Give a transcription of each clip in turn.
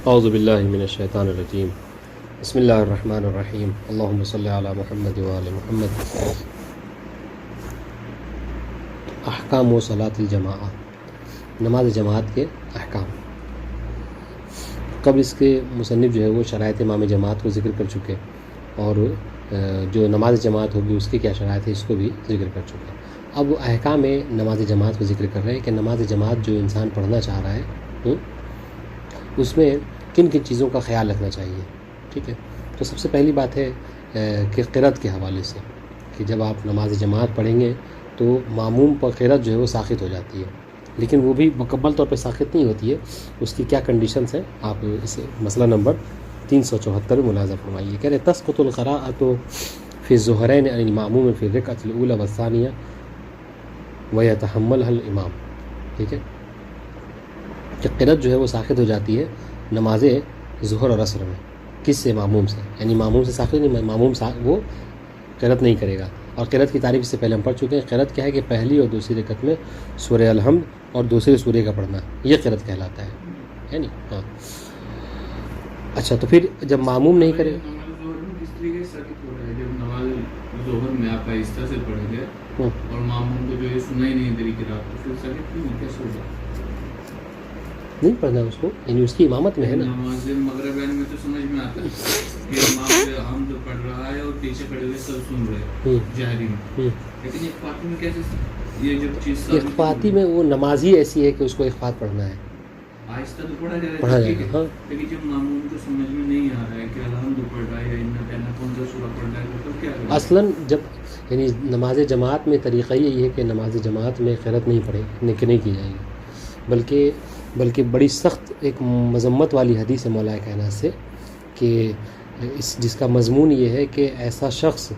اعوذ باللہ من الشیطان الرجیم بسم اللہ الرحمن الرحیم اللہم صلی علی محمد وآل محمد۔ احکام و صلاۃ الجماعہ، نماز جماعت کے احکام۔ قبل اس کے مصنف جو ہے وہ شرائط امام جماعت کو ذکر کر چکے، اور جو نماز جماعت ہوگی اس کی کیا شرائط ہے اس کو بھی ذکر کر چکے۔ اب احکام نماز جماعت کو ذکر کر رہے ہیں کہ نماز جماعت جو انسان پڑھنا چاہ رہا ہے اس میں کن کن چیزوں کا خیال رکھنا چاہیے۔ ٹھیک ہے، تو سب سے پہلی بات ہے کہ قرأت کے حوالے سے، کہ جب آپ نماز جماعت پڑھیں گے تو ماموم پر قرأت جو ہے وہ ساقط ہو جاتی ہے، لیکن وہ بھی مکمل طور پہ ساقط نہیں ہوتی ہے۔ اس کی کیا کنڈیشنز ہیں آپ اس مسئلہ نمبر 374 ملاحظہ فرمائیے۔ کہہ رہے تسقط القراءۃ فی الظہرین عن المأموم فی الرکعۃ الاولی والثانیہ ویتحملها الامام۔ ٹھیک ہے، کہ قرأت جو ہے وہ ساقط ہو جاتی ہے نماز ظہر اور عصر میں، کس سے؟ ماموم سے، یعنی ماموم سے ساقط نہیں، ماموم وہ قرأت نہیں کرے گا۔ اور قرأت کی تعریف سے پہلے ہم پڑھ چکے ہیں۔ قرأت کیا ہے کہ پہلی اور دوسری رکعت میں سورہ الحمد اور دوسرے سورے کا پڑھنا، یہ قرأت کہلاتا ہے، یعنی ہاں۔ اچھا، تو پھر جب ماموم نہیں کرے ظہر میں آپ آہستہ سے پڑھ گئے اور ماموم کو جو ہے سنا ہی نہیں دری کی رات، تو پھر سکت کیسے ہوگا؟ نہیں پڑھنا اس کو، یعنی اس کی امامت میں ہے نا۔ نماز مغرب میں تو سمجھ میں آتا ہے کہ امام حمد پڑھ رہا ہے اور پیچھے کھڑے ہوئے سب سن رہے ہیں جہری میں، لیکن اخفاتی میں کیسے یہ جب چیز اخفاتی میں وہ نماز ہی ایسی ہے کہ اس کو اخفات پڑھنا ہے، آہستہ تو پڑھا جائے گا ہاں، لیکن جب ماموم کو سمجھ میں نہیں آ رہا ہے کہ الحمد پڑھ رہا ہے یا پہنا کون سا سورہ پڑھ رہا ہے تو کیا کرے؟ اصلاً جب یعنی نماز جماعت میں طریقہ یہی ہے کہ نماز جماعت میں قرأت نہیں نہیں کی جائے گی، بلکہ بڑی سخت ایک مذمت والی حدیث ہے مولا کائنات سے، کہ جس کا مضمون یہ ہے کہ ایسا شخص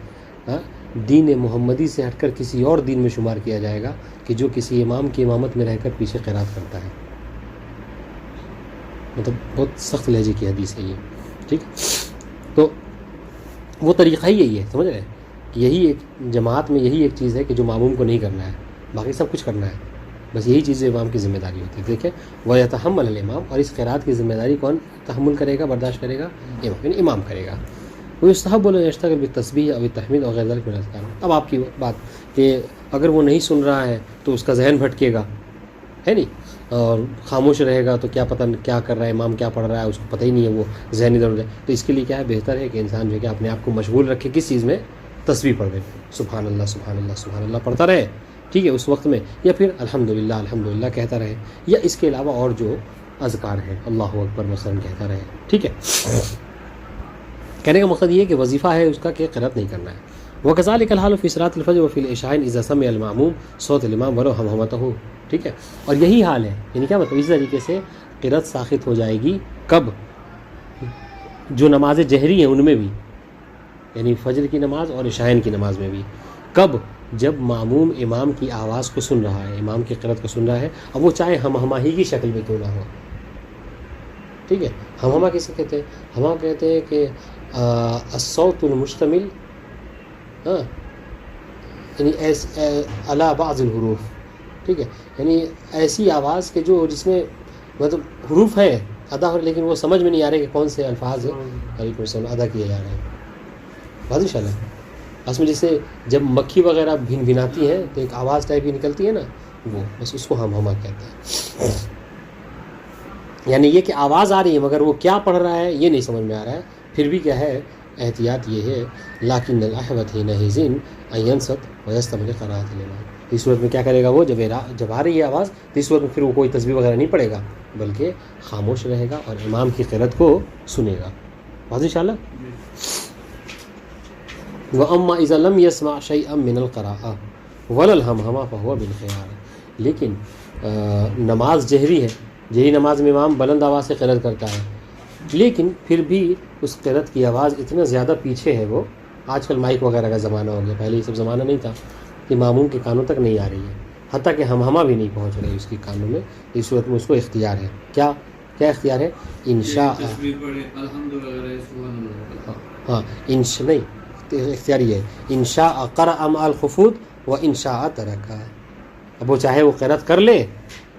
دین محمدی سے ہٹ کر کسی اور دین میں شمار کیا جائے گا کہ جو کسی امام کی امامت میں رہ کر پیچھے قرأت کرتا ہے۔ مطلب بہت سخت لہجے کی حدیث ہے یہ، ٹھیک۔ تو وہ طریقہ ہی یہی ہے، سمجھ رہے ہیں، کہ یہی ایک جماعت میں یہی ایک چیز ہے کہ جو ماموم کو نہیں کرنا ہے، باقی سب کچھ کرنا ہے، بس یہی چیز امام کی ذمہ داری ہوتی ہے۔ دیکھیں وَيَتَحَمَّلُ الْإِمَامُ، اور اس قرأت کی ذمہ داری کون تحمل کرے گا، برداشت کرے گا؟ امام، یعنی امام کرے گا۔ وَيُسْتَحَبُّ أَن يَشْتَغِلَ بِالتَّسْبِيحِ أَوِ التَّحْمِيدِ أَوْ غَيْرِ ذَلِكَ مِنَ الْأَذْكَارِ۔ اب آپ کی بات کہ اگر وہ نہیں سن رہا ہے تو اس کا ذہن بھٹکے گا، ہے نہیں، اور خاموش رہے گا تو کیا پتہ کیا کر رہا ہے، امام کیا پڑھ رہا ہے اس کو پتہ ہی نہیں ہے، وہ ذہن ادھر ادھر۔ تو اس کے لیے کیا ہے، بہتر ہے کہ انسان جو ہے کہ اپنے آپ کو مشغول رکھے کس چیز میں؟ تسبیح پڑھ رہے، سبحان اللہ سبحان اللہ سبحان اللہ پڑھتا رہے، ٹھیک ہے، اس وقت میں، یا پھر الحمدللہ الحمدللہ کہتا رہے، یا اس کے علاوہ اور جو اذکار ہیں، اللہ اکبر مثلا کہتا رہے، ٹھیک ہے۔ کہنے کا مقصد یہ ہے کہ وظیفہ ہے اس کا کہ قرأت نہیں کرنا ہے۔ وَكَذَلِكَ الْحَالُ فِي صَلَاةِ الْفَجْرِ وَفِي الْعِشَاءِ إِذَا سَمِعَ الْمَأْمُومُ صَوْتَ الْإِمَامِ وَلَوْ هَمْهَمَتَهُ، ٹھیک ہے۔ اور یہی حال ہے، یعنی کیا مطلب، اسی طریقے سے قرأت ساقط ہو جائے گی کب؟ جو نماز جہری ہیں ان میں بھی، یعنی فجر کی نماز اور عشاءین کی نماز میں بھی، کب؟ جب ماموم امام کی آواز کو سن رہا ہے، امام کی قرأت کو سن رہا ہے، اب وہ چاہے ہمہمہ ہی کی شکل میں کیوں نہ ہو، ٹھیک ہے۔ ہمہمہ کسے کہتے ہیں؟ ہمہمہ کہتے ہیں کہ الصوت المشتمل یعنی علی بعض الحروف، ٹھیک ہے، یعنی ایسی آواز کے جو جس میں مطلب حروف ہیں ادا ہو، لیکن وہ سمجھ میں نہیں آ رہے کہ کون سے الفاظ علیکم السلام ادا کیے جا رہے ہیں۔ واضح انشاءاللہ، اس میں جیسے جب مکھی وغیرہ بھن بھناتی ہیں تو ایک آواز ٹائپ کی نکلتی ہے نا، وہ بس اس کو ہمہمہ کہتے ہیں۔ یعنی یہ کہ آواز آ رہی ہے مگر وہ کیا پڑھ رہا ہے یہ نہیں سمجھ میں آ رہا ہے، پھر بھی کیا ہے، احتیاط یہ ہے لیکن الاحوط حینئذ ان ینصت ویستمر قراءۃ الامام۔ اس صورت میں کیا کرے گا وہ، جب آ رہی ہے آواز تو اس صورت میں پھر وہ کوئی تسبیح وغیرہ نہیں پڑھے گا، بلکہ خاموش رہے گا اور امام کی قرأت کو سنے گا۔ واضح انشاءاللہ۔ وَأَمَّا إِذَا لَمْ يَسْمَعْ شَيْئًا مِّنَ الْقِرَاءَةِ وَلَا الْهَمْهَمَةَ فَهُوَ بِالْخِيَارِ۔ لیکن نماز جہری ہے، جہری نماز میں امام بلند آواز سے قرأت کرتا ہے، لیکن پھر بھی اس قرأت کی آواز اتنا زیادہ پیچھے ہے، وہ آج کل مائک وغیرہ کا زمانہ ہو گیا، پہلے یہ سب زمانہ نہیں تھا، کہ ماموم کے کانوں تک نہیں آ رہی ہے، حتیٰ کہ ہمہمہ بھی نہیں پہنچ رہی اس کی کانوں میں، اس صورت میں اس کو اختیار ہے، کیا اختیار ہے؟ انشاء ہاں انشاء نہیں، اختیار یہ ہے انشاء قرأ مع الخفوض و انشاء ترک۔ اب وہ چاہے وہ قرأت کر لے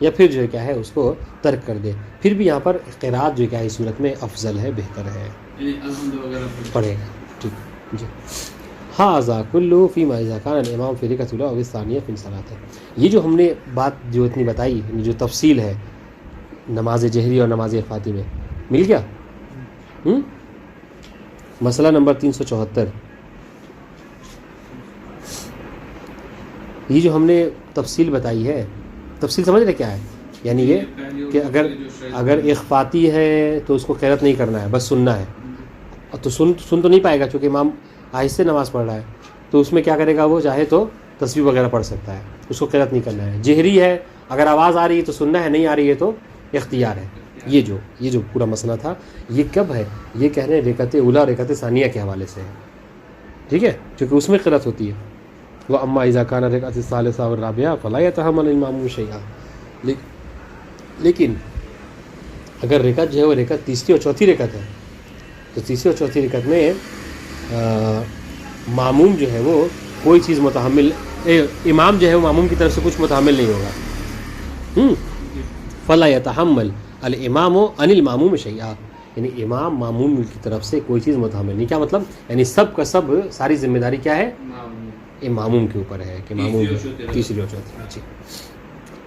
یا پھر جو ہے کیا ہے اس کو ترک کر دے. پھر بھی یہاں پر قراءت جو کیا ہے اس صورت میں افضل ہے، بہتر ہے، یعنی الحمد وغیرہ پڑھے گا. ٹھیک جی. ھذا کلہ فیما اذا کان الامام فی رکعۃ الاولی او الثانیہ فی الصلاۃ. یہ جو ہم نے بات جو اتنی بتائی، جو تفصیل ہے نماز جہری اور نماز اخفاتی میں، مل گیا؟ مسئلہ نمبر 374. یہ جو ہم نے تفصیل بتائی ہے، تفصیل سمجھ رہے کیا ہے؟ یعنی یہ کہ اگر اخفاتی ہے تو اس کو قرأت نہیں کرنا ہے، بس سننا ہے. تو سن تو نہیں پائے گا چونکہ امام آہستہ نماز پڑھ رہا ہے، تو اس میں کیا کرے گا؟ وہ چاہے تو تسبیح وغیرہ پڑھ سکتا ہے، اس کو قرأت نہیں کرنا ہے. جہری ہے، اگر آواز آ رہی ہے تو سننا ہے، نہیں آ رہی ہے تو اختیار ہے. یہ جو پورا مسئلہ تھا یہ کب ہے؟ یہ کہہ رہے ہیں رکعت اولیٰ اور رکعت ثانیہ کے حوالے سے ہے. ٹھیک ہے، کیونکہ اس میں قرأت ہوتی ہے. وہ اما اذا کان رکعت الثالثہ والرابعہ فلا يتحمل الامام شیئا. لیکن اگر رکعت جو ہے وہ رکعت تیسری اور چوتھی رکعت ہے تو تیسری اور چوتھی رکعت میں معموم جو ہے وہ کوئی چیز متحمل، امام جو ہے وہ معموم کی طرف سے کچھ متحمل نہیں ہوگا. فلا يتحمل الامام عن الماموم شیئا. یعنی امام معموم کی طرف سے کوئی چیز متحمل نہیں. کیا مطلب؟ یعنی سب کا سب ساری ذمہ داری کیا ہے؟ اماموم کے اوپر ہے کہ معموم تیسری اور چوتھی.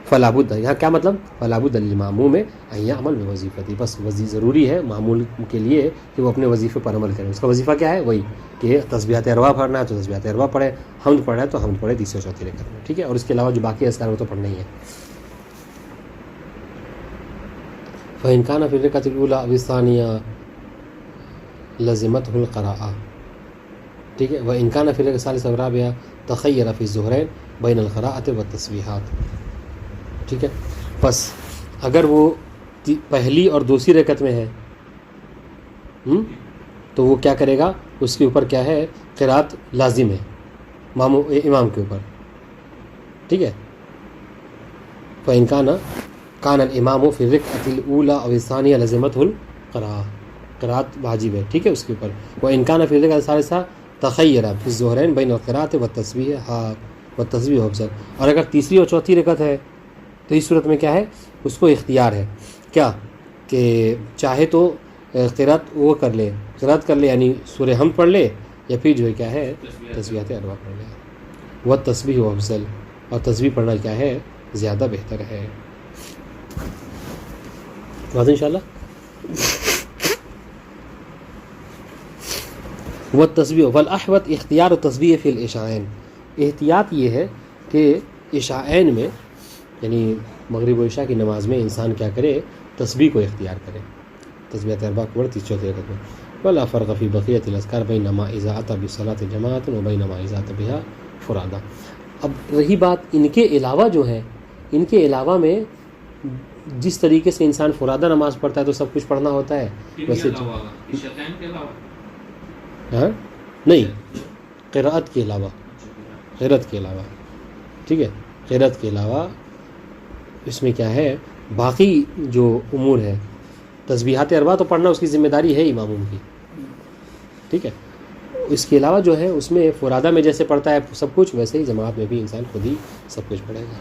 فلا بد، یہاں کیا مطلب؟ فلا بد للماموم ان یعمل بوظیفتی. بس ضروری ہے معمول کے لیے کہ وہ اپنے وظیفے پر عمل کرے. اس کا وظیفہ کیا ہے؟ وہی کہ تسبیحات اربع پڑھنا ہے تو تسبیحات اربع پڑھے، حمد پڑھنا ہے تو حمد پڑھے تیسری اور چوتھی رکعت میں. ٹھیک ہے، اور اس کے علاوہ جو باقی اذکار وہ تو پڑھنا ہی ہے. فإن كان في الركعة الأولى أو الثانية لزمته القراءة. ٹھیک ہے، وإن كان في الركعة الثالثة والرابعة تخير في الظهرين بين القراءة والتسبيحات. ٹھیک ہے، بس اگر وہ پہلی اور دوسری رکعت میں ہے تو وہ کیا کرے گا؟ اس کے اوپر کیا ہے؟ قراءت لازم ہے امام کے اوپر. ٹھیک ہے، فإن كان الامام فی الرکعۃ الاولی او الثانیہ لزمته القراءة. قراءت واجب ہے. ٹھیک ہے، اس کے اوپر. وإن كان في الركعة الثالثة تخیر فی الظہرین بین القراءۃ والتسبیح افضل. اور اگر تیسری اور چوتھی رکعت ہے تو اس صورت میں کیا ہے؟ اس کو اختیار ہے کیا کہ چاہے تو قراءت وہ کر لے، قراءت کر لے، یعنی سورہ حمد پڑھ لے، یا پھر جو ہے کیا ہے تسبیحات اربع پڑھ لے. والتسبیح افضل، اور تسبیح پڑھنا کیا ہے؟ زیادہ بہتر ہے. واضح انشاءاللہ. والتسبیح والاحوط اختیار التسبیح فی العشاءین. احتیاط یہ ہے کہ عشاءین میں یعنی مغرب و عشاء کی نماز میں انسان کیا کرے؟ تسبیح کو اختیار کرے. تسبیحات اربع کو تیسری چوتھی رکعت میں. ولا فرق فی بقیۃ الاذکار بینما اذا اتى بصلاۃ جماعۃ و بینما اذا اتى بها فرادى. اب رہی بات ان کے علاوہ جو ہے، ان کے علاوہ میں جس طریقے سے انسان فرادہ نماز پڑھتا ہے تو سب کچھ پڑھنا ہوتا ہے ویسے ہاں نہیں، قراءت کے علاوہ، قراءت کے علاوہ. ٹھیک ہے، قراءت کے علاوہ اس میں کیا ہے؟ باقی جو امور ہے، تسبیحات اربع تو پڑھنا اس کی ذمہ داری ہے اماموں کی. ٹھیک ہے، اس کے علاوہ جو ہے اس میں فرادہ میں جیسے پڑھتا ہے سب کچھ، ویسے ہی جماعت میں بھی انسان خود ہی سب کچھ پڑھے گا.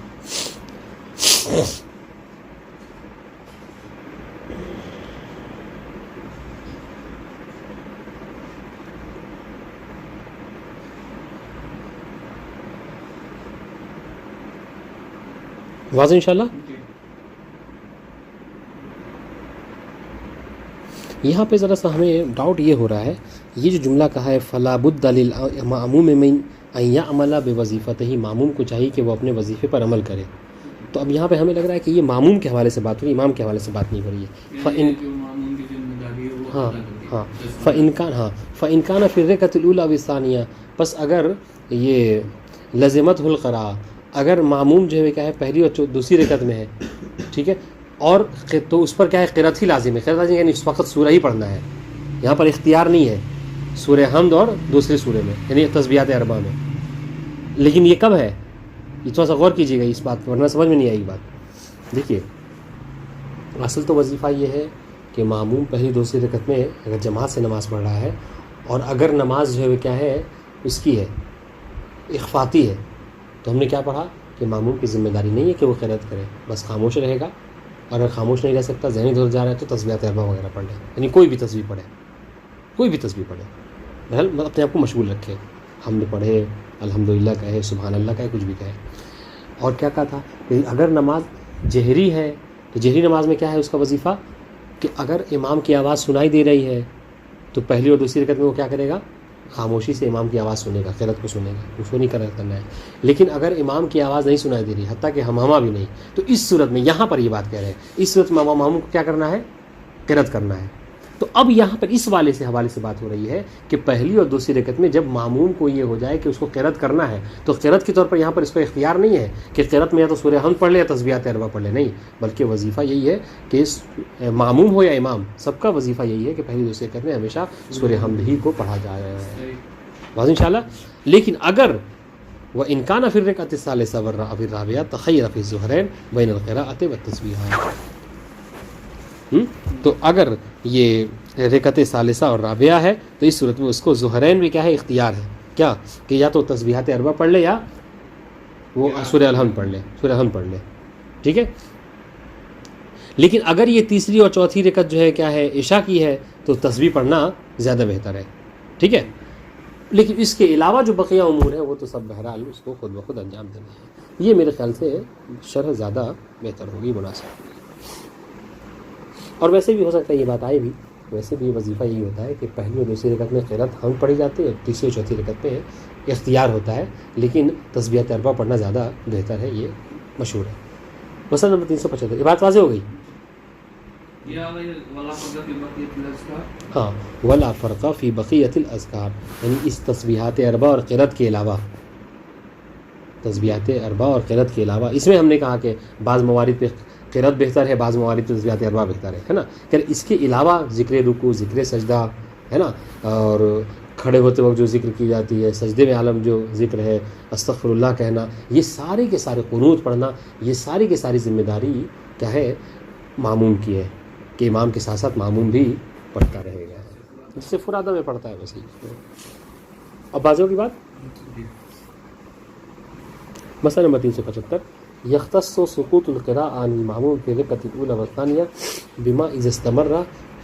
واضح انشاءاللہ. یہاں پہ ذرا سا ہمیں ڈاؤٹ یہ ہو رہا ہے، یہ جو جملہ کہا ہے فلا بد للمأموم من ان یعمل بوظیفتہ، معموم کو چاہیے کہ وہ اپنے وظیفے پر عمل کرے. تو اب یہاں پہ ہمیں لگ رہا ہے کہ یہ معموم کے حوالے سے بات ہو رہی ہے، امام کے حوالے سے بات نہیں ہو رہی ہے. فإن كان في الركعة الأولى والثانية، بس اگر یہ لزمته القراءة، اگر معموم جو ہے کیا ہے پہلی اور دوسری رکعت میں ہے، ٹھیک ہے، اور تو اس پر کیا ہے؟ قراءت ہی لازم ہے. قراءت لازم یعنی اس وقت سورہ ہی پڑھنا ہے، یہاں پر اختیار نہیں ہے سورہ حمد اور دوسرے سورے میں یعنی تسبیحات اربع میں. لیکن یہ کب ہے؟ یہ تھوڑا سا غور کیجیے گا اس بات پر، ورنہ سمجھ میں نہیں آئے گی بات. دیکھیے اصل تو وظیفہ یہ ہے کہ معموم پہلی دوسری رکعت میں اگر جماعت سے نماز پڑھ رہا ہے، اور اگر نماز جو ہے وہ کیا ہے؟ اس کی ہے اخفاتی ہے، تو ہم نے کیا پڑھا؟ کہ معموم کی ذمہ داری نہیں ہے کہ وہ قرأت کرے، بس خاموش رہے گا، اور اگر خاموش نہیں رہ سکتا، ذہنی دور جا رہا ہے تو تسبیحات اربع وغیرہ پڑھ لے، یعنی کوئی بھی تسبیح پڑھے، کوئی بھی تسبیح پڑھے، بہرحال اپنے آپ کو مشغول رکھے، حمد پڑھے، الحمدللہ کہے، سبحان اللہ کہے، کچھ بھی کہے۔ اور کیا کہا تھا کہ اگر نماز جہری ہے تو جہری نماز میں کیا ہے اس کا وظیفہ کہ اگر امام کی آواز سنائی دے رہی ہے تو پہلی اور دوسری رکعت میں وہ کیا کرے گا؟ خاموشی سے امام کی آواز سنے گا، قرأت کو سنے گا، اس کو نہیں کرنا ہے۔ لیکن اگر امام کی آواز نہیں سنائی دے رہی، حتیٰ کہ ہمہمہ بھی نہیں، تو اس صورت میں یہاں پر یہ بات کہہ رہے ہیں، اس صورت میں معموم کو کیا کرنا ہے؟ قرأت کرنا ہے۔ تو اب یہاں پر اس حوالے سے بات ہو رہی ہے کہ پہلی اور دوسری رکعت میں جب معموم کو یہ ہو جائے کہ اس کو قرأت کرنا ہے تو قرأت کے طور پر یہاں پر اس کو اختیار نہیں ہے کہ قرأت میں یا تو سورہ حمد پڑھ لے یا تسبیحات اربع پڑھ لے، نہیں، بلکہ وظیفہ یہی ہے کہ معموم ہو یا امام، سب کا وظیفہ یہی ہے کہ پہلی دوسری رکعت میں ہمیشہ سورہ حمد ہی کو پڑھا جائے، واضح انشاءاللہ۔ لیکن اگر وہ انکان فی الرکعۃ الثالثہ والرابعہ تخیر فی الظہرین بین القراءۃ والتسبیحات، تو اگر یہ رکعت ثالثہ اور رابعہ ہے تو اس صورت میں اس کو ظہرین بھی کیا ہے؟ اختیار ہے، کیا کہ یا تو تسبیحات اربع پڑھ لے یا وہ سورہ الحمد پڑھ لے، سورہ الحمد پڑھ لے، ٹھیک ہے۔ لیکن اگر یہ تیسری اور چوتھی رکعت جو ہے کیا ہے؟ عشاء کی ہے، تو تسبیح پڑھنا زیادہ بہتر ہے، ٹھیک ہے۔ لیکن اس کے علاوہ جو بقیہ امور ہیں وہ تو سب بہرحال اس کو خود بخود انجام دینا ہے۔ یہ میرے خیال سے شرح زیادہ بہتر ہوگی، مناسب ہوگی۔ اور ویسے بھی ہو سکتا ہے یہ بات آئے بھی، ویسے بھی وظیفہ یہی ہوتا ہے کہ پہلی اور دوسری رکعت میں قرأت حمد پڑھی جاتی ہے، تیسری اور چوتھی رکعت میں اختیار ہوتا ہے، لیکن تسبیحات اربع پڑھنا زیادہ بہتر ہے، یہ مشہور ہے۔ مسئلہ نمبر 375، یہ بات واضح ہو گئی؟ ہاں، ولا فرق فی بقیۃ الاذکار، یعنی اس تسبیحات اربع اور قرأت کے علاوہ، تسبیحات اربع اور قرأت کے علاوہ، اس میں ہم نے کہا کہ بعض موارد پہ قرأت بہتر ہے، بعض موارد پہ تسبیحات اربع بہتر ہے نا، کہ اس کے علاوہ ذکر رکوع، ذکر سجدہ ہے نا، اور کھڑے ہوتے وقت جو ذکر کی جاتی ہے، سجدے میں عالم جو ذکر ہے، استغفر اللہ کہنا، یہ سارے کے سارے قنوت پڑھنا، یہ ساری کی ساری ذمہ داری کیا ہے؟ معموم کی ہے، کہ امام کے ساتھ ساتھ معموم بھی پڑھتا رہے گا، جس سے فرادہ میں پڑھتا ہے ویسے ہی۔ اب بازوں کی بات، مسئلہ نمبر 375، یختص سقوط القراءۃ عن المعموم فی الرکعۃ الاولی والثانیہ بما اذا استمر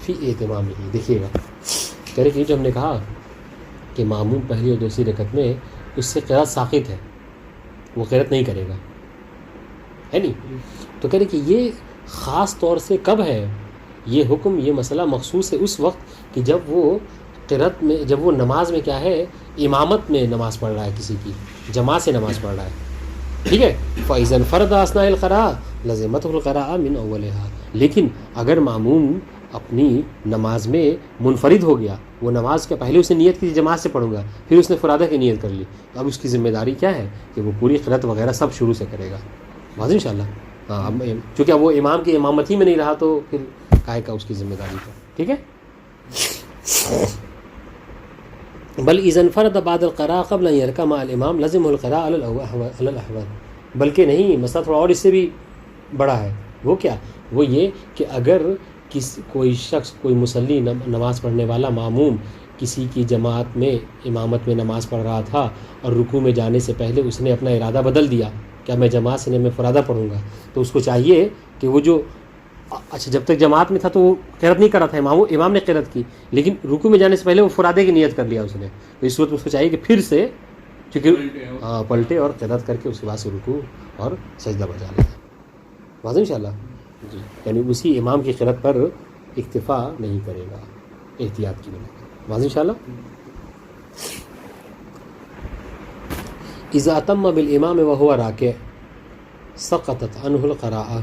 فی اہتمامہ۔ دیکھیے گا، کہہ رہے کہ جو ہم نے کہا کہ معموم پہلی اور دوسری رکعت میں اس سے قراءت ساقط ہے، وہ قراءت نہیں کرے گا، ہے نہیں، تو کہہ رہے کہ یہ خاص طور سے کب ہے یہ حکم، یہ مسئلہ مخصوص ہے اس وقت کہ جب وہ قراءت میں، جب وہ نماز میں کیا ہے؟ امامت میں نماز پڑھ رہا ہے، کسی کی جماعت سے نماز پڑھ رہا ہے، ٹھیک ہے۔ فَإِذَا انْفَرَدَ أَثْنَاءَ الْقِرَاءَةِ لَزِمَتْهُ الْقِرَاءَةُ مِنْ أَوَّلِهَا، لیکن اگر معموم اپنی نماز میں منفرد ہو گیا، وہ نماز کے پہلے اس نے نیت کی جماعت سے پڑھوں گا، پھر اس نے فرادہ کی نیت کر لی، تو اب اس کی ذمہ داری کیا ہے کہ وہ پوری قراءت وغیرہ سب شروع سے کرے گا، واضح انشاءاللہ۔ ہاں، چونکہ وہ امام کی امامت ہی میں نہیں رہا تو پھر کائے کا اس کی ذمہ داری ہے، ٹھیک ہے۔ بل اذا انفرد بعد القراء قبل ان يركع مع الامام لزمه القراء على الاحوال، بلکہ نہیں، مسئلہ تھوڑا اور اس سے بھی بڑا ہے، وہ کیا؟ وہ یہ کہ اگر کوئی شخص، کوئی مصلی، نماز پڑھنے والا معموم کسی کی جماعت میں امامت میں نماز پڑھ رہا تھا اور رکوع میں جانے سے پہلے اس نے اپنا ارادہ بدل دیا، کیا میں جماعت سے نہیں، میں فرادہ پڑھوں گا، تو اس کو چاہیے کہ وہ جو اچھا جب تک جماعت میں تھا تو وہ قرأت نہیں کر رہا تھا، امام نے قرأت کی، لیکن رکوع میں جانے سے پہلے وہ فرادے کی نیت کر لیا اس نے، تو اس صورت میں اس کو چاہیے کہ پھر سے چونکہ پلٹے اور قرأت کر کے اس کے بعد سے رکوع اور سجدہ بجا لے، واضح انشاءاللہ جی، یعنی اسی امام کی قرأت پر اکتفا نہیں کرے گا، احتیاط کی بنا، واضح انشاءاللہ۔ اذا اتم بالامام وهو راکع سقطت عنه القراءة،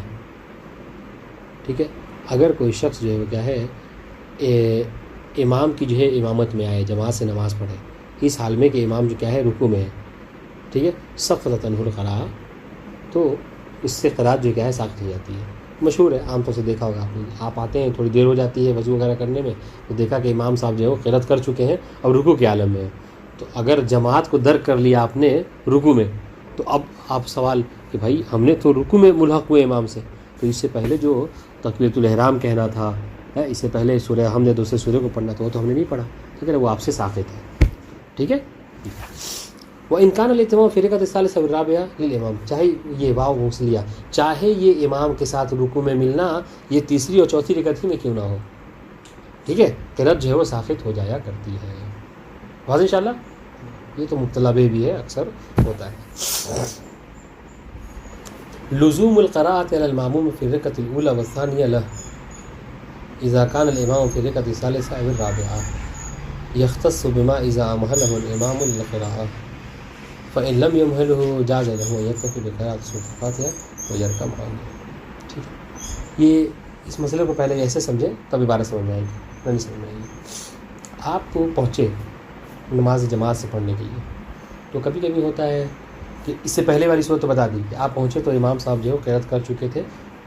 ٹھیک ہے، اگر کوئی شخص جو ہے وہ کیا ہے امام کی جو ہے امامت میں آئے، جماعت سے نماز پڑھے، اس حال میں کہ امام جو کیا ہے رکوع میں ہے، ٹھیک ہے، سقطت عنہ القراءة، تو اس سے قراءت جو کیا ہے ساقط ہو جاتی ہے، مشہور ہے، عام طور سے دیکھا ہوگا آپ آتے ہیں، تھوڑی دیر ہو جاتی ہے وضو وغیرہ کرنے میں، تو دیکھا کہ امام صاحب جو ہے وہ قراءت کر چکے ہیں اور رکوع کے عالم میں ہیں، تو اگر جماعت کو درک کر لیا آپ نے رکوع میں، تو اب آپ سوال کہ بھائی ہم نے تو رکوع میں ملحق ہوئے امام سے، تو اس سے پہلے جو تکبیرۃ الاحرام کہنا تھا، اس سے پہلے سورہ ہم نے دوسرے سورہ کو پڑھنا تھا، وہ تو ہم نے نہیں پڑھا، ٹھیک ہے، وہ آپ سے ساقط ہے، ٹھیک ہے۔ وہ انکان الاہتمام فرقۃ الثالثہ والرابعہ للامام، چاہے یہ واو موصلیہ، چاہے یہ امام کے ساتھ رکوع میں ملنا یہ تیسری اور چوتھی رکعت ہی میں کیوں نہ ہو، ٹھیک ہے، قرأت جو ہے وہ ساقط ہو جایا کرتی ہے. واضح انشاءاللہ. یہ تو مبتلا بھی ہے، اکثر ہوتا ہے. لزوم القراءۃ علی الماموم فی الرکعۃ الاولی والثانیہ لہ اذا کان الامام فی الرکعۃ الثالثہ او الرابعہ یختص بما اذا امہلہ الامام للقراءۃ فإن لم يمهله جاز له يكتفي بقراءة سورۃ الفاتحہ ويركع معه. ٹھیک ہے، یہ اس مسئلے کو پہلے ایسے سمجھیں تب عبارت سمجھ میں آئے گی، نہیں سمجھ میں آئے گی. آپ کو پہنچے نماز جماعت سے پڑھنے کے لیے، تو کبھی کبھی ہوتا ہے کہ اس سے پہلے والی صورت تو بتا دی کہ آپ پہنچے تو امام صاحب جو ہے قرأت کر چکے تھے،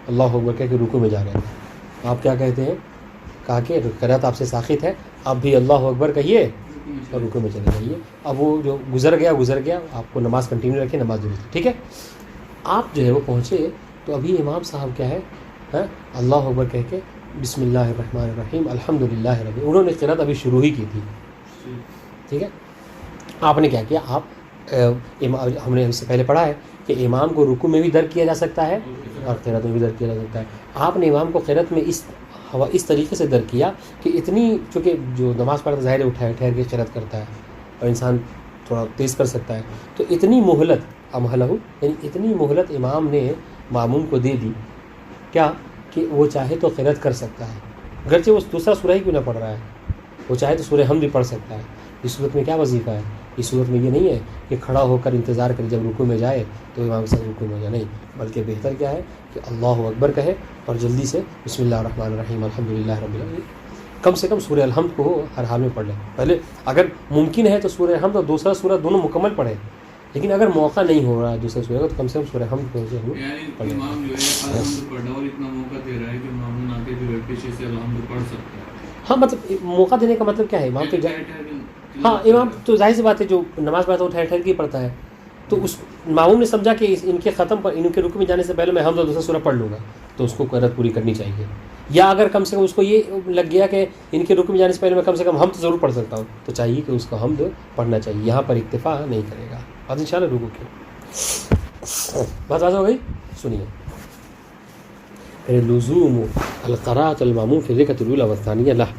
اللہ اکبر کہہ کے رکوع میں جا رہے تھے. آپ کیا کہتے ہیں؟ کہا کہ قرأت آپ سے ساقط ہے، آپ بھی اللہ اکبر کہیے اور رکوع میں چلے جائیے. اب وہ جو گزر گیا، آپ کو نماز کنٹینیو رکھیں، نماز درست. ٹھیک ہے، آپ جو ہے وہ پہنچے تو ابھی امام صاحب کیا ہے اللہ اکبر کہہ کے بسم اللہ الرحمن الرحیم الحمدللہ رب، انہوں نے قرأت ابھی شروع ہی کی تھی. ٹھیک ہے، آپ نے کیا کیا، ہم نے اس سے پہلے پڑھا ہے کہ امام کو رکوع میں بھی درک کیا جا سکتا ہے اور قرأت میں بھی درک کیا جا سکتا ہے. آپ نے امام کو قرأت میں اس طریقے سے درک کیا کہ اتنی، چونکہ جو نماز پڑھتا ظاہر اٹھائے ٹھہر کے قرأت کرتا ہے اور انسان تھوڑا تیز کر سکتا ہے، تو اتنی مہلت امہلہ، یعنی اتنی مہلت امام نے ماموم کو دے دی کیا کہ وہ چاہے تو قرأت کر سکتا ہے، گرچہ وہ دوسرا سورہ ہی کیوں نہ پڑھ رہا ہے، وہ چاہے تو سورہ حمد بھی پڑھ سکتا ہے. اس صورت میں کیا وظیفہ ہے؟ اس صورت میں یہ نہیں ہے کہ کھڑا ہو کر انتظار کرے جب رکوع میں جائے تو امام کے ساتھ رکوع میں جائے، نہیں، بلکہ بہتر کیا ہے کہ اللہ اکبر کہے اور جلدی سے بسم اللہ الرحمن الرحیم الحمدللہ رب العالمین، کم سے کم سورہ الحمد کو ہر حال میں پڑھ لیں. پہلے اگر ممکن ہے تو سورہ الحمد اور دوسرا سورہ دونوں مکمل پڑھیں، لیکن اگر موقع نہیں ہو رہا ہے دوسرا سورہ کا تو کم سے کم سورہ الحمد کو پڑھ لیں. امام جو ہے الحمد پڑھ رہا ہے اور اتنا موقع دے رہا ہے کہ مامون آ کے جو ہے پیچھے سے الحمد پڑھ سکتا ہے. ہاں، مطلب موقع دینے کا مطلب کیا ہے؟ امام تو ہاں، امام تو ظاہر سی بات ہے جو نماز پڑھتا ہے وہ ٹھہر ٹھہر کے پڑھتا ہے، تو اس ماموم نے سمجھا کہ ان کے ختم پر، ان کے رکوع میں جانے سے پہلے میں حمد اور دوسرا سورہ پڑھ لوں گا، تو اس کو قرأت پوری کرنی چاہیے. یا اگر کم سے کم اس کو یہ لگ گیا کہ ان کے رکوع میں جانے سے پہلے میں کم سے کم حمد ضرور پڑھ سکتا ہوں، تو چاہیے کہ اس کو حمد پڑھنا چاہیے. یہاں پر اکتفا نہیں کرے گا. بات انشاءاللہ رکوع کی بات واضح ہو گئی. سنیے، لزوم القراءۃ الماموم فی الرکعۃ الاولی والثانیہ لہ.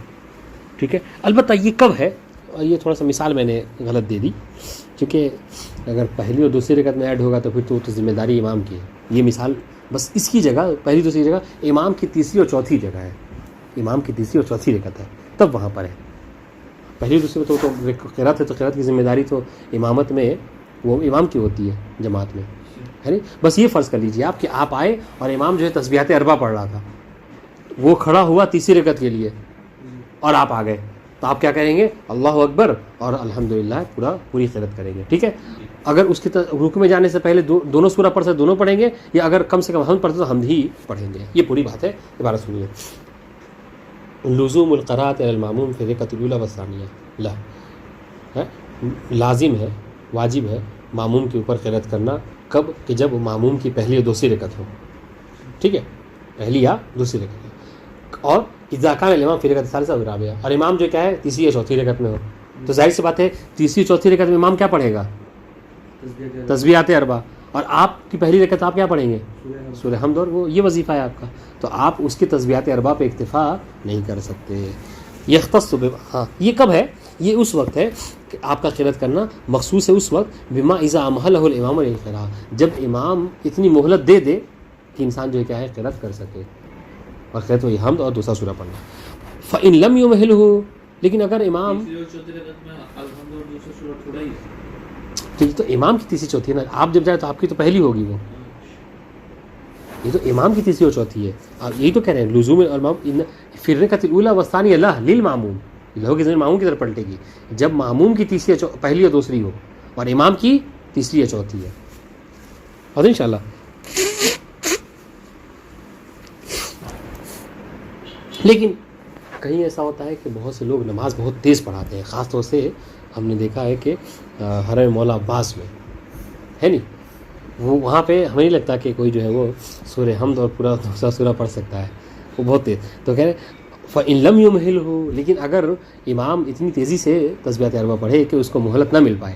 ٹھیک ہے، البتہ یہ کب ہے، اور یہ تھوڑا سا مثال میں نے غلط دے دی، کیونکہ اگر پہلی اور دوسری رکعت میں ایڈ ہوگا تو پھر تو ذمہ داری امام کی ہے. یہ مثال بس اس کی جگہ پہلی دوسری جگہ امام کی تیسری اور چوتھی جگہ ہے، امام کی تیسری اور چوتھی رکعت ہے تب وہاں پر ہے. پہلی دوسری تو قرأت ہے تو قرأت کی ذمہ داری تو امامت میں وہ امام کی ہوتی ہے جماعت میں، ہے نہیں. بس یہ فرض کر لیجیے آپ کہ آپ آئے اور امام جو ہے تسبیحات اربع پڑھ رہا تھا، وہ کھڑا ہوا تیسری رکعت کے لیے اور آپ آ گئے، تو آپ کیا کریں گے؟ اللہ اکبر اور الحمدللہ پوری قرأت کریں گے. ٹھیک ہے، اگر اس کے رکوع میں جانے سے پہلے دونوں سورہ پڑھ سکتے دونوں پڑھیں گے، یا اگر کم سے کم حمد پڑھتے تو حمد ہی پڑھیں گے. یہ پوری بات ہے. عبارت سنیے، لزوم القراءۃ علی الماموم فی الرکعۃ الاولی والثانیہ لہ، لازم ہے، واجب ہے ماموم کے اوپر قرأت کرنا. کب؟ کہ جب ماموم کی پہلی اور دوسری رکعت ہو. ٹھیک ہے، پہلی یا دوسری رکعت، اور اذا کان الامام فی الرکعۃ الثالثہ او الرابعہ، اور امام جو کیا ہے تیسری یا چوتھی رکعت میں ہو. تو ظاہر سی بات ہے تیسری چوتھی رکعت میں امام کیا پڑھے گا؟ تسبیحات اربع. اور آپ کی پہلی رکعت آپ کیا پڑھیں گے؟ سورہ حمد، اور وہ یہ وظیفہ ہے آپ کا، تو آپ اس کی تسبیحات اربع پہ اکتفا نہیں کر سکتے. یختص ہاں، یہ کب ہے؟ یہ اس وقت ہے کہ آپ کا قرأت کرنا مخصوص ہے اس وقت بما اذا امہلہ الامام للقراءۃ، جب امام اتنی مہلت دے دے کہ انسان جو ہے کیا ہے قرأت کر سکے، اور قرأت وہی حمد اور دوسرا سورہ پڑھنا. فإن لم يمهله، لیکن اگر امام تو امام کی تیسری چوتھی ہے نا، آپ جب جائے تو آپ کی تو پہلی ہوگی، وہ یہ تو امام کی تیسری اور چوتھی ہے. آپ یہی تو کہہ رہے ہیں لزوم الماموم فی الرکعۃ الاولی والثانیہ لہ للماموم، لہو کی زمین ماموم کی طرف پلٹے گی جب ماموم کی تیسری پہلی اور دوسری ہو اور امام کی تیسری یا چوتھی ہے. اور انشاءاللہ لیکن کہیں ایسا ہوتا ہے کہ بہت سے لوگ نماز بہت تیز پڑھاتے ہیں، خاص طور سے ہم نے دیکھا ہے کہ حرم مولا عباس میں ہے نہیں، وہ وہاں پہ ہمیں نہیں لگتا کہ کوئی جو ہے وہ سورہ حمد اور پورا دوسرا سورہ پڑھ سکتا ہے، وہ بہت تیز. تو کہہ رہے فإن لم يمهله، لیکن اگر امام اتنی تیزی سے تسبیحات اربع پڑھے کہ اس کو مہلت نہ مل پائے،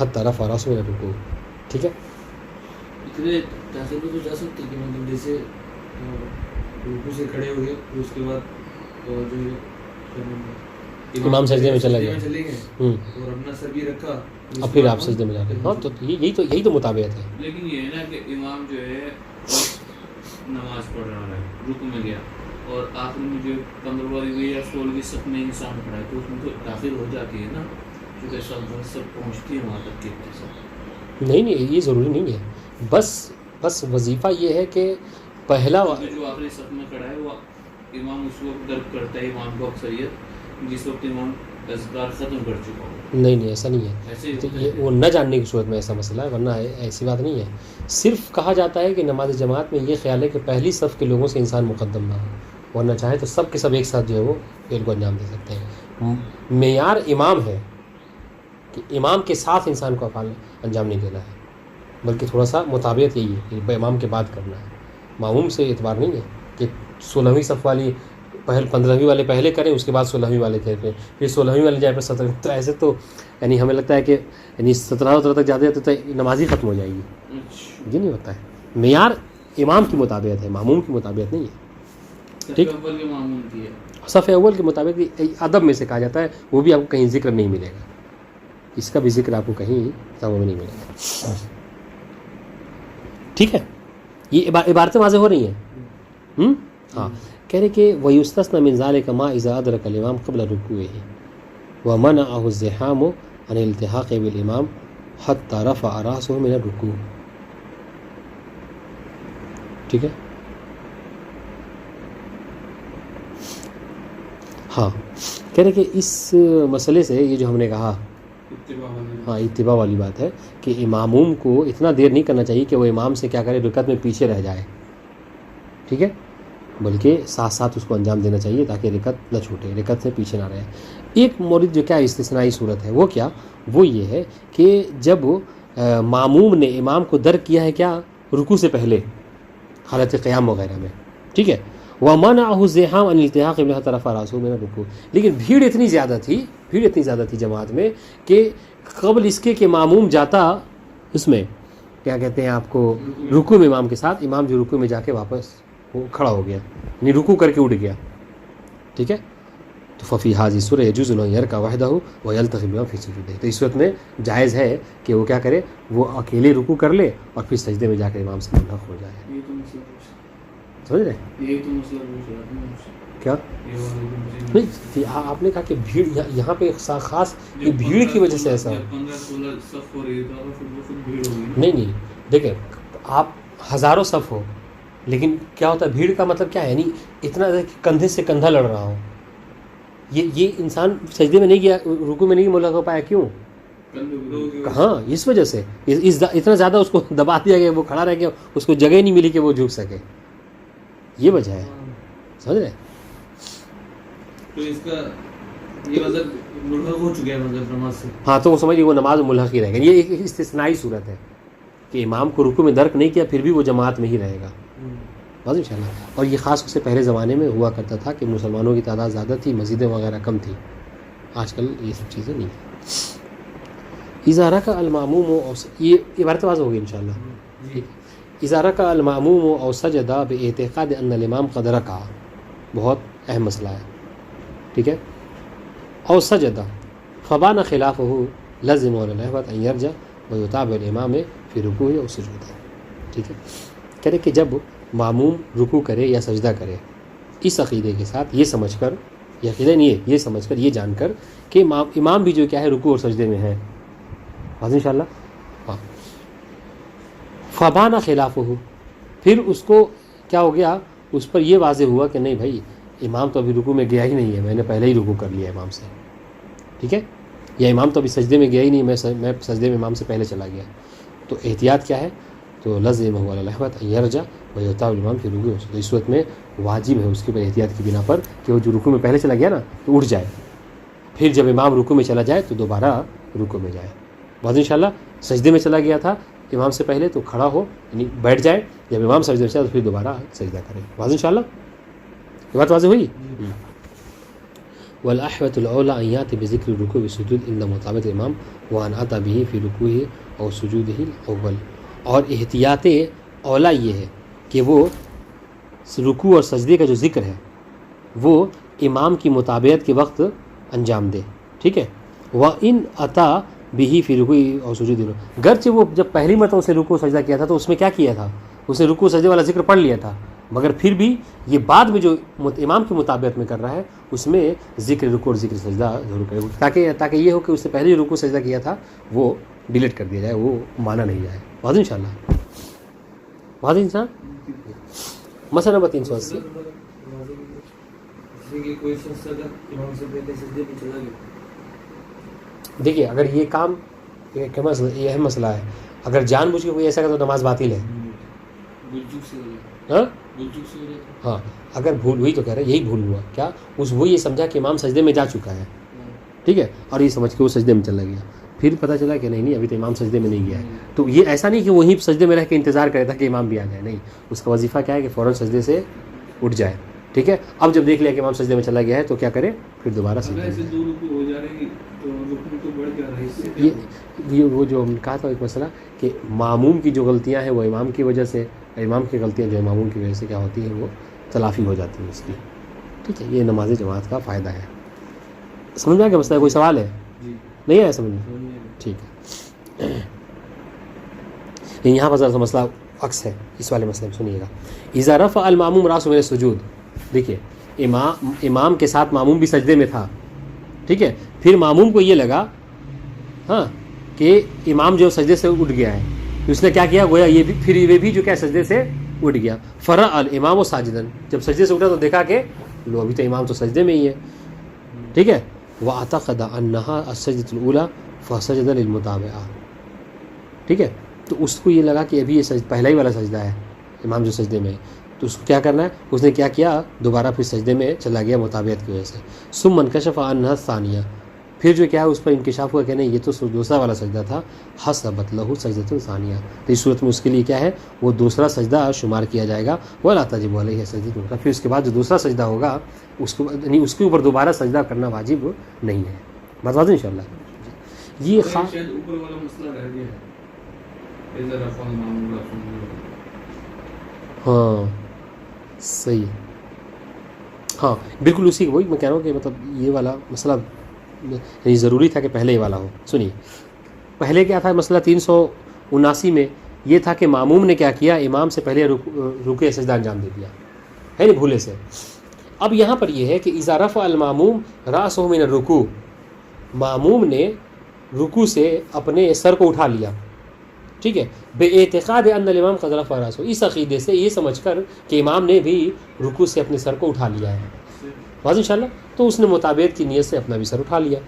حتی رفع رأسه من الرکوع. ٹھیک ہے. اتنے تاثر تو جا سکتے کہ مطلب جیسے رکوع سے کھڑے ہو گئے پھر اس کے بعد جو امام سجدے میں چلا گیا اور اپنا سر بھی رکھا اب پھر آپ سجدے میں جاتے ہیں. ہاں تو یہی تو مطابقت ہے. لیکن یہ ہے نا کہ امام جو ہے نماز پڑھ رہا ہے رکوع میں گیا اور آخر میں جو 15 یا 16 صف میں انسان کھڑا ہے تو اس میں تو داخل ہو جاتی ہے نا کیونکہ سب پہنچتی ہے وہاں تک کے سب. نہیں یہ ضروری نہیں ہے. بس وظیفہ یہ ہے کہ پہلا جو آخری صف میں کھڑا ہے وہ امام اس وقت درک کرتا ہے امام کو اکثریت جس وقت امام اذکار ختم کر چکا ہو. نہیں ایسا نہیں ہے. تو یہ وہ نہ جاننے کی صورت میں ایسا مسئلہ ہے, ورنہ ایسی بات نہیں ہے. صرف کہا جاتا ہے کہ نماز جماعت میں یہ خیال ہے کہ پہلی صف کے لوگوں سے انسان مقدم نہ ہو, ورنہ چاہے تو سب کے سب ایک ساتھ جو ہے وہ فعل کو انجام دے سکتے ہیں. معیار امام ہے کہ امام کے ساتھ انسان کو افعال انجام نہیں دینا ہے, بلکہ تھوڑا سا مطابقت یہی ہے کہ امام کے بعد کرنا ہے. معموم سے اعتبار نہیں ہے کہ 16ویں صف والی 15ویں والے پہلے کریں اس کے بعد 16ویں والے کریں پھر 16ویں والے جائے پھر 17ویں. تو ایسے تو یعنی ہمیں لگتا ہے کہ یعنی 17 تک جاتے تو نماز ہی ختم ہو جائے گی. یہ نہیں ہوتا ہے. معیار امام کی مطابقت ہے, معموم کی مطابقت نہیں ہے. ٹھیک, صف اول کے مطابق ادب میں سے کہا جاتا ہے, وہ بھی آپ کو کہیں ذکر نہیں ملے گا, اس کا بھی ذکر آپ کو کہیں سمجھ میں نہیں ملے گا. ٹھیک ہے, یہ عبارتیں واضح ہو رہی ہیں. ہاں, کہہ رہے کہ وَيُسْتَثْنَى مِنْ ذَلِكَ مَا إِذَا أَدْرَكَ الْإِمَامَ قَبْلَ رُكُوعِهِ وَمَنَعَهُ الزِّحَامُ عَنِ الْالْتِحَاقِ بِالْإِمَامِ حَتَّى رَفَعَ رَأْسَهُ مِنَ الرُّكُوعِ. ٹھیک ہے. ہاں, کہہ رہے کہ اس مسئلے سے یہ جو ہم نے کہا ہاں اتباع والی بات ہے کہ اماموم کو اتنا دیر نہیں کرنا چاہیے کہ وہ امام سے کیا کرے رکعت میں پیچھے رہ جائے. ٹھیک ہے, بلکہ ساتھ ساتھ اس کو انجام دینا چاہیے تاکہ رکعت نہ چھوٹے, رکعت سے پیچھے نہ رہے. ایک مورد جو کیا استثنائی صورت ہے وہ کیا, وہ یہ ہے کہ جب ماموم نے امام کو درک کیا ہے کیا رکوع سے پہلے حالت قیام وغیرہ میں. ٹھیک ہے, وَمَنَعَهُ الزِّحَامُ عَنِ الْالْتِحَاقِ بِهِ حَتَّى رَفَعَ رَأْسَهُ مِنَ الرُّكُوعِ. لیکن بھیڑ اتنی زیادہ تھی جماعت میں کہ قبل اس کے کہ ماموم جاتا اس میں کیا کہتے ہیں آپ کو رکوع میں امام کے ساتھ, امام جو رکوع میں جا کے واپس وہ کھڑا ہو گیا, یعنی رکوع کر کے اٹھ گیا. ٹھیک ہے, تو ففی حاضی سورہ یجوز ان یرکع وحدہ ویلتقی بما فی سجودہ. تو اس صورت میں جائز ہے کہ وہ کیا کرے, وہ اکیلے رکوع کر لے اور پھر سجدے میں جا کے امام سے ملحق ہو جائے. سمجھ رہے کیا نہیں, آپ نے کہا کہ بھیڑ یہاں پہ خاص یہ بھیڑ کی وجہ سے ایسا نہیں. دیکھیں آپ ہزاروں صف ہو, لیکن کیا ہوتا ہے بھیڑ کا مطلب کیا ہے, یعنی اتنا کندھے سے کندھا لڑ رہا ہو. یہ انسان سجدے میں نہیں گیا, رکوع میں نہیں ملحق ہو پایا, کیوں, کہاں, اس وجہ سے اتنا زیادہ اس کو دبا دیا گیا, وہ کھڑا رہ گیا, اس کو جگہ نہیں ملی کہ وہ جھک سکے. یہ وجہ ہے, سمجھ رہے. تو اس کا یہ مطلب ملحق ہو چکا ہے مطلب نماز سے. ہاں, تو وہ سمجھیے وہ نماز ملحق ہی رہے گا. یہ ایک استثنائی صورت ہے کہ امام کو رکوع میں درک نہیں کیا پھر بھی وہ جماعت میں ہی رہے گا. بس ان شاء اللہ. اور یہ خاص سے پہلے زمانے میں ہوا کرتا تھا کہ مسلمانوں کی تعداد زیادہ تھی, مسجدیں وغیرہ کم تھی. آج کل یہ سب چیزیں نہیں ہیں. اذا رکع الماموم یہ عبارت واضح ہوگی ان شاء اللہ. اذا رکع الماموم او سجد باعتقاد ان الامام قد رکع, بہت اہم مسئلہ ہے. ٹھیک ہے, او سجد فبان خلافه لازم وللعبادة ان يرجع ويتابع الامام في ركوعه او سجوده. ٹھیک ہے, کہہ رہے کہ جب معموم رکوع کرے یا سجدہ کرے اس عقیدے کے ساتھ, یہ سمجھ کر, یہ عقیدہ نہیں ہے, یہ سمجھ کر, یہ جان کر کہ امام بھی جو کیا ہے رکوع اور سجدے میں ہے. واضح انشاءاللہ. ہاں, فبان خلافه, پھر اس کو کیا ہو گیا, اس پر یہ واضح ہوا کہ نہیں بھائی امام تو ابھی رکوع میں گیا ہی نہیں ہے, میں نے پہلے ہی رکوع کر لیا امام سے. ٹھیک ہے, یا امام تو ابھی سجدے میں گیا ہی نہیں, میں سجدے میں امام سے پہلے چلا گیا. تو احتیاط کیا ہے, تو لازمہ علی الاحوط ان یرجع ویطاع الامام فی رکوع. تو اس صورت میں واجب ہے اس کے اوپر احتیاط کی بنا پر کہ وہ جو رکوع میں پہلے چلا گیا نا تو اٹھ جائے, پھر جب امام رکوع میں چلا جائے تو دوبارہ رکوع میں جائے. بہت انشاءاللہ سجدے میں چلا گیا تھا امام سے پہلے تو کھڑا ہو, یعنی بیٹھ جائے, جب امام سجدے میں چلا تو پھر دوبارہ سجدہ کرے. واضح انشاءاللہ, یہ بات واضح ہوئی. والأحوط الأولى أن يأتي بذكر الركوع والسجود عند مطابقة الإمام وأن أتى به في ركوعه اور سجوده الأول. اور احتیاط اولا یہ ہے کہ وہ رکوع اور سجدے کا جو ذکر ہے وہ امام کی مطابقت کے وقت انجام دے. ٹھیک ہے. وَإِنْ أَتَى بِهِ فِي رُكُوعِهِ اور سجود. گرچہ وہ جب پہلی مرتبہ اسے رکوع سجدہ کیا تھا تو اس میں کیا کیا تھا, اسے رکوع سجدے والا ذکر پڑھ لیا تھا, مگر پھر بھی یہ بعد میں جو امام کی مطابقت میں کر رہا ہے اس میں ذکر رکوع اور ذکر سجدہ ضرور کرے, تاکہ یہ ہو کہ اس سے پہلے جو رکوع سجدہ کیا تھا وہ ڈیلیٹ کر دیا جائے, وہ مانا نہیں جائے. واضح انشاءاللہ, واضح انسان. مسئلہ نمبر 380. کوئی شخص اگر امام سے پہلے سجدے میں چلا گیا, دیکھیے اگر یہ کام یہ اہم مسئلہ ہے, اگر جان بوجھ کے کوئی ایسا کرے تو نماز باطل ہے. ہاں ہاں, اگر بھول ہوئی تو کہہ رہے یہی بھول ہوا کیا, وہ یہ سمجھا کہ امام سجدے میں جا چکا ہے, ٹھیک ہے, اور یہ سمجھ کے وہ سجدے میں چلا گیا, پھر پتہ چلا کہ نہیں ابھی تو امام سجدے میں نہیں گیا ہے. تو یہ ایسا نہیں کہ وہیں سجدے میں رہ کے انتظار کرے تھا کہ امام بھی آ جائے, نہیں, اس کا وظیفہ کیا ہے کہ فوراً سجدے سے اٹھ جائے. ٹھیک ہے. اب جب دیکھ لیا کہ امام سجدے میں چلا گیا ہے تو کیا کرے, پھر دوبارہ سجدے میں. یہ وہ جو کہا تھا ایک مسئلہ کہ معموم کی جو غلطیاں ہیں وہ امام کی وجہ سے, امام کی غلطیاں جو معموم کی وجہ سے کیا ہوتی ہیں وہ تلافی ہو جاتی ہیں اس کی. ٹھیک ہے. یہ نماز جماعت کا فائدہ ہے. سمجھ میں آ گیا مسئلہ؟ کوئی سوال ہے؟ نہیں آیا سمجھ میں؟ ٹھیک ہے. یہاں پر ذرا سا مسئلہ عکس ہے اس والے مسئلے میں, سنیے گا. اذا رفع الماموم راسه من السجود, دیکھیے امام کے ساتھ معموم بھی سجدے میں تھا, ٹھیک ہے, پھر معموم کو یہ لگا ہاں کہ امام جو سجدے سے اٹھ گیا ہے, اس نے کیا کیا, گویا یہ بھی جو کیا سجدے سے اٹھ گیا. فرع الامام ساجدن, جب سجدے سے اٹھا تو دیکھا کہ لو ابھی تو امام تو سجدے میں ہی ہے, ٹھیک ہے. واعتقد انها السجدة الاولى فسجد للمتابعة, ٹھیک ہے, تو اس کو یہ لگا کہ ابھی یہ پہلا ہی والا سجدہ ہے امام جو سجدے میں ہے, تو اس کو کیا کرنا ہے, اس نے کیا کیا, دوبارہ پھر سجدے میں چلا گیا مطابقت کی وجہ سے. ثم انکشف عنها الثانیہ, پھر جو کیا ہے اس پر انکشاف ہوا کہ نہیں یہ تو دوسرا والا سجدہ تھا. حسبت له سجدۃ ثانیہ, تو اس صورت میں اس کے لیے کیا ہے, وہ دوسرا سجدہ شمار کیا جائے گا. ولا تجب علیہ سجدۃ اخرى, پھر اس کے بعد جو دوسرا سجدہ ہوگا اس کو یعنی اس کے اوپر دوبارہ سجدہ کرنا واجب نہیں ہے. بات واضح انشاءاللہ. یہ شاید اوپر والا مسئلہ رہ گیا ہے, اذا رفع الماموم راسه, ہاں صحیح, ہاں بالکل اسی وہی میں کہہ رہا ہوں کہ مطلب یہ والا مسئلہ یعنی ضروری تھا کہ پہلے یہ والا ہو. سنیے پہلے کیا تھا مسئلہ 379 میں, یہ تھا کہ معموم نے کیا کیا, امام سے پہلے رکوع سجدہ انجام دے دیا ہے نہیں بھولے سے. اب یہاں پر یہ ہے کہ اذا رفع الماموم راسه من الرکوع, معموم نے رکوع سے اپنے سر کو اٹھا لیا, ٹھیک ہے, بے اعتقاد ان الامام قد رفع راسه, اس عقیدے سے یہ سمجھ کر کہ امام نے بھی رکوع سے اپنے سر کو اٹھا لیا ہے. واضح انشاءاللہ. تو اس نے مطابقت کی نیت سے اپنا بھی سر اٹھا لیا,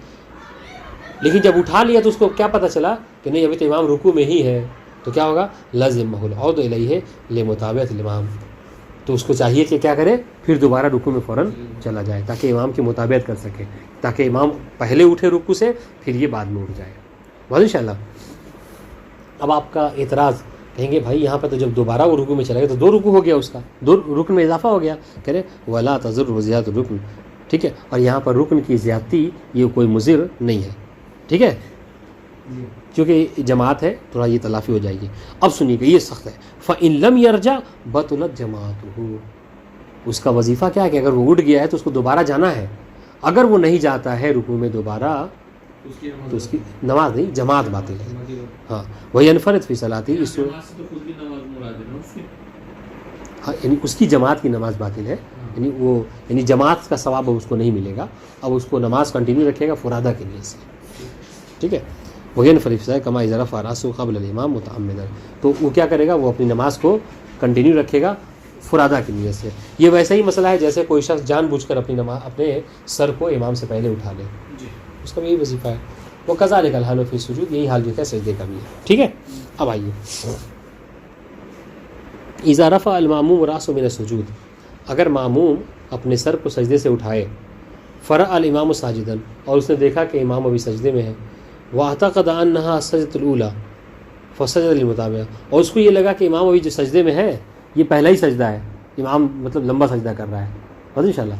لیکن جب اٹھا لیا تو اس کو کیا پتہ چلا کہ نہیں ابھی تو امام رکوع میں ہی ہے, تو کیا ہوگا, لازمہ العود الیہ لمطابقت الامام, تو اس کو چاہیے کہ کیا کرے, پھر دوبارہ رکوع میں فوراً چلا جائے تاکہ امام کی مطابقت کر سکے, تاکہ امام پہلے اٹھے رکوع سے پھر یہ بعد میں اٹھ جائے. واضح انشاءاللہ. اب آپ کا اعتراض کہیں گے بھائی یہاں پہ تو جب دوبارہ وہ رکوع میں چلا گیا تو 2 رکوع ہو گیا, اس کا 2 رکن میں اضافہ ہو گیا. کہہ رہے ولا تضر وزیادۃ الرکن, ٹھیک ہے, اور یہاں پر رکن کی زیادتی یہ کوئی مضر نہیں ہے, ٹھیک ہے, کیونکہ جماعت ہے تھوڑا یہ تلافی ہو جائے گی. اب سنیے گا یہ سخت ہے. فَإِن لَمْ يَرْجَعْ بَطُلَتْ جَمَاعَتُهُ, اس کا وظیفہ کیا ہے کہ اگر وہ اٹھ گیا ہے تو اس کو دوبارہ جانا ہے. اگر وہ نہیں جاتا ہے رکوع میں دوبارہ تو اس کی نماز نہیں, جماعت باطل ہے. ہاں وہی انفرد فی صلاتی, اس ہاں یعنی اس کی جماعت کی نماز باطل ہے, یعنی وہ یعنی جماعت کا ثواب اس کو نہیں ملے گا. اب اس کو نماز کنٹینیو رکھے گا فرادہ کے لیے سے, ٹھیک ہے. وہی انفرد کما اذا رفع راسه قبل الامام متعمدا, تو وہ کیا کرے گا, وہ اپنی نماز کو کنٹینیو رکھے گا فرادہ کی نیت سے. یہ ویسا ہی مسئلہ ہے جیسے کوئی شخص جان بوجھ کر اپنے سر کو امام سے پہلے اٹھا لے, اس کا بھی یہی وظیفہ ہے. وہ کذالک الحال فی السجود, یہی حال جو ہے سجدے کا بھی ہے, ٹھیک ہے. اب آئیے اذا رفع الماموم راسه من السجود, اگر معموم اپنے سر کو سجدے سے اٹھائے, فرع الامام ساجدا, اور اس نے دیکھا کہ امام ابھی سجدے میں ہے, واعتقد انها السجدۃ الاولى فسجد للمتابعہ, اور اس کو یہ لگا کہ امام ابھی جو سجدے میں ہے یہ پہلا ہی سجدہ ہے, امام مطلب لمبا سجدہ کر رہا ہے. بس انشاءاللہ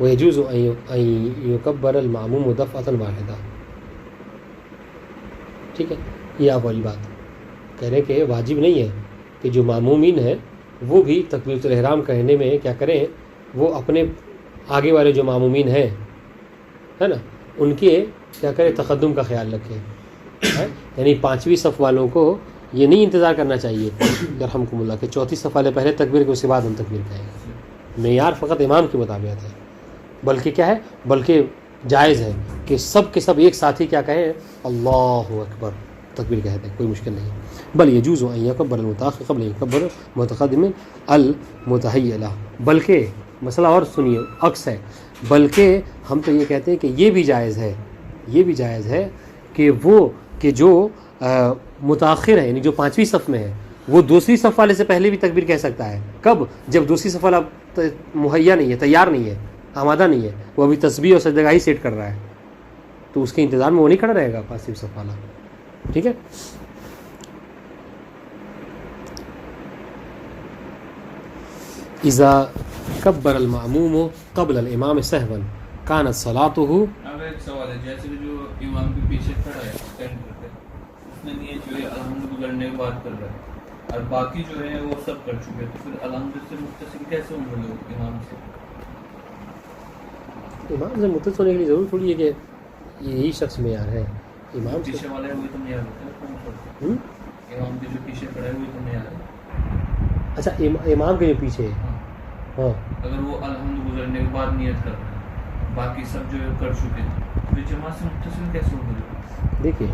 ويجوز أن يكبر المأموم دفعة واحدة. ٹھیک ہے، یہ آپ والی بات کہہ رہے ہیں کہ واجب نہیں ہے کہ جو مامومین ہیں وہ بھی تکبیرۃ الاحرام کہنے میں کیا کریں، وہ اپنے آگے والے جو مامومین ہیں ہے نا ان کے کیا کریں تقدم کا خیال رکھیں. یعنی پانچویں صف والوں کو یہ نہیں انتظار کرنا چاہیے یرحمکم اللہ کہ چوتھی صف والے پہلے تکبیر کے اس کے بعد ہم تکبیر کہیں. معیار فقط امام کے مطابق ہے، بلکہ کیا ہے، بلکہ جائز ہے کہ سب کے سب ایک ساتھ ہی کیا کہیں اللہ اکبر تکبیر کہتے ہیں، کوئی مشکل نہیں. بل یجوز ان یکبر المتأخر قبل یکبر متقدم المتہیئ لہ. بلکہ مسئلہ اور سنیے عکس ہے، بلکہ ہم تو یہ کہتے ہیں کہ یہ بھی جائز ہے، یہ بھی جائز ہے کہ وہ کہ جو متاخر ہے یعنی جو پانچویں صف میں ہے وہ دوسری صف والے سے پہلے بھی تکبیر کہہ سکتا ہے. کب؟ جب دوسری صف والا مہیا نہیں ہے، تیار نہیں ہے، آمادہ نہیں ہے، وہ ابھی تسبیح اور سجدگاہی سیٹ کر رہا ہے، تو اس کے انتظار میں وہ نہیں کھڑا رہے گا پانچویں صف والا. ٹھیک ہے. اذا کبر المأموم قبل الامام سہوا کانت صلاته. اب ایک سوال ہے، جیسے کہ جو امام کے پیچھے کھڑا ہے سینٹر پہ، اس نے نیت جو ہے الحمد گزرنے کے بعد کر رہا ہے اور باقی جو ہے وہ سب کر چکے، تو پھر الحمد سے متصل کیسے ہوں گے لوگ امام سے؟ امام سے متصل ہونے کے لیے ضرور تھوڑی ہے کہ یہی شخص معیار ہے. امام سے پیچھے والے وہی تو معیار ہوتا ہے، امام کے جو پیچھے کھڑا ہے وہی تو معیار ہے. اچھا امام کے جو پیچھے ہے، ہاں اگر وہ الحمد گزرنے کے بعد نیت کر رہا ہے، باقی سب جو ہے کر چکے ہیں، پھر جماعت سے متصل کیسے ہوں گے؟ دیکھیے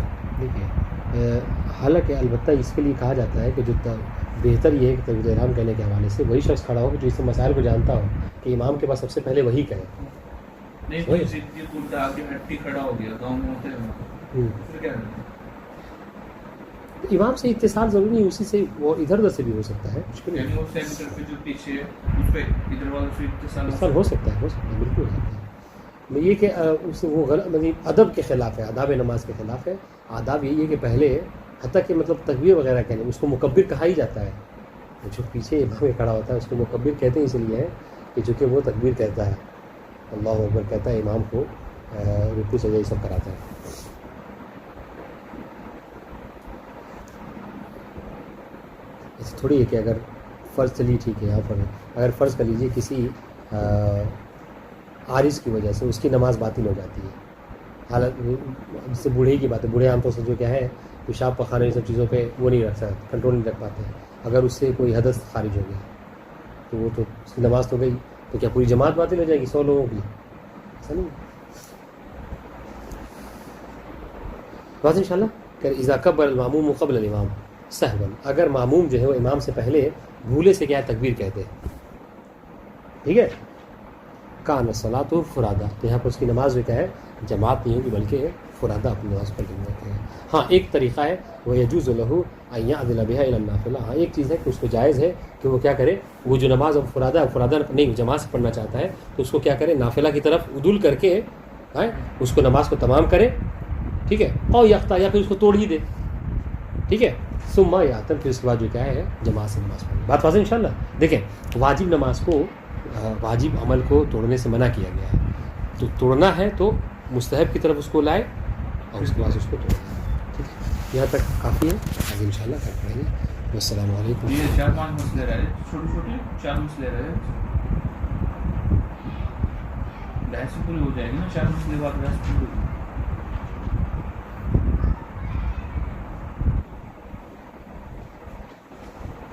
حالانکہ البتہ اس کے لیے کہا جاتا ہے کہ جو بہتر یہ ہے کہ تکبیرۃ الاحرام کہنے کے حوالے سے وہی شخص کھڑا ہو جو اس مسائل کو جانتا ہو کہ امام کے پاس سب سے پہلے وہی کہے. نہیں کوئی ضدی پورتا آ کے ہٹی کھڑا ہو گیا گاؤں میں ہوتے ہیں، پھر کیا کریں؟ امام سے اتصال ضروری نہیں، اسی سے وہ ادھر ادھر سے بھی ہو سکتا ہے، مشکل نہیں. یعنی وہ سینٹر پہ جو پیچھے ہے اس پہ ادھر والوں سے اتصال ہو سکتا ہے، بالکل ہو سکتا ہے. یہ کہ اس وہ غلط مطلب ادب کے خلاف ہے، آداب نماز کے خلاف ہے. آداب یہی ہے کہ پہلے حتیٰ کہ مطلب تکبیر وغیرہ کہنے اس کو مکبر کہا ہی جاتا ہے. جو پیچھے امام میں کھڑا ہوتا ہے اس کو مکبر کہتے ہیں، اس لیے ہے کہ چونکہ وہ تکبیر کہتا ہے، اللہ اکبر کہتا ہے، امام کو رکوع سجدہ یہ سب کراتا ہے. ایسے تھوڑی ہے کہ اگر فرض چلیے ٹھیک ہے یہاں پر اگر فرض کر لیجیے کسی عارض کی وجہ سے اس کی نماز باطل ہو جاتی ہے، حالت جس سے بوڑھے کی بات ہے، بوڑھے عام طور سے جو کیا ہے پیشاب پخانے یہ سب چیزوں پہ وہ نہیں رکھ سکتے، کنٹرول نہیں رکھ پاتے ہیں. اگر اس سے کوئی حدث خارج ہو گیا تو وہ تو اس کی نماز تو گئی، تو کیا پوری جماعت باطل ہو جائے گی 100 لوگوں کی؟ ایسا نہیں بات ان شاء اللہ. کہ اذا کبر الماموم قبل الامام سہوا، اگر ماموم جو ہے وہ امام سے پہلے بھولے سے کیا تکبیر کہتے ہیں، ٹھیک ہے، کان الصلاۃ فرادہ، تو یہاں پر اس کی نماز جو کیا ہے جماعت نہیں ہوگی بلکہ فرادہ اپنی نماز پڑھ لیتے ہیں. ہاں ایک طریقہ ہے وہ یجوز لہ ان یعدل بها الى النافلہ. ہاں ایک چیز ہے کہ اس کو جائز ہے کہ وہ کیا کرے، وہ جو نماز اب فرادہ نہیں جماعت سے پڑھنا چاہتا ہے تو اس کو کیا کرے نافلہ کی طرف عدول کر کے اس کو نماز کو تمام کرے، ٹھیک ہے، اور یقطع یا پھر اس کو توڑ ہی دے، ٹھیک ہے، ثم یاتم، پھر اس کے بعد جو کیا ہے جماعت سے نماز پڑھے. بات واضح انشاءاللہ. دیکھیں واجب نماز کو واجب عمل کو توڑنے سے منع کیا گیا ہے، تو توڑنا ہے تو مستحب کی طرف اس کو لائے اور اس کے بعد اس کو توڑے. ٹھیک ہے، یہاں تک کافی ہے، آج انشاءاللہ کل پڑھیں گے. السلام علیکم. یہ 4-5 مسئلے رہے، چھوٹے چھوٹے 4 مسئلے رہے، بحث پوری ہو جائے گی نا، 4 مسئلے بعد بحث پوری ہوگی.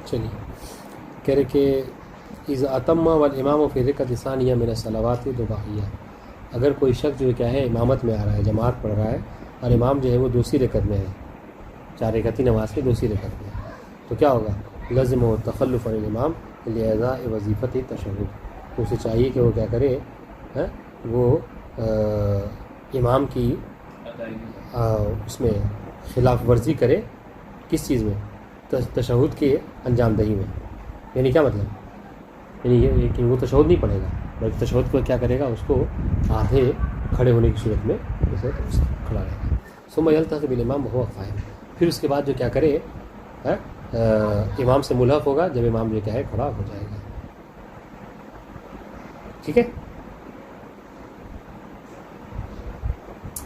چلیے کہہ رہے کہ اذا اتم والامام فی رکعۃ ثانیہ من الصلوات رباعیہ، اگر کوئی شخص جو کیا ہے امامت میں آ رہا ہے، جماعت پڑھ رہا ہے اور امام جو ہے وہ دوسری رکعت میں ہے، 4 رکعتی نماز کی دوسری رکعت میں، تو کیا ہوگا، لازم و تخلف عن الامام لاداء وظیفۃ تشہد، تو اسے چاہیے کہ وہ کیا کرے، وہ امام کی اس میں خلاف ورزی کرے، کس چیز میں، تشہد کے انجام دہی میں. یعنی کیا مطلب، یعنی یہ کہ وہ تشہد نہیں پڑھے گا بلکہ تشہد کو کیا کرے گا، اس کو آدھے کھڑے ہونے کی صورت میں اسے کھڑا رہے گا. ثم یلتحق بالامام وهو قائم، پھر اس کے بعد جو کیا کرے امام سے ملحق ہوگا جب امام جو کیا ہے کھڑا ہو جائے گا. ٹھیک ہے.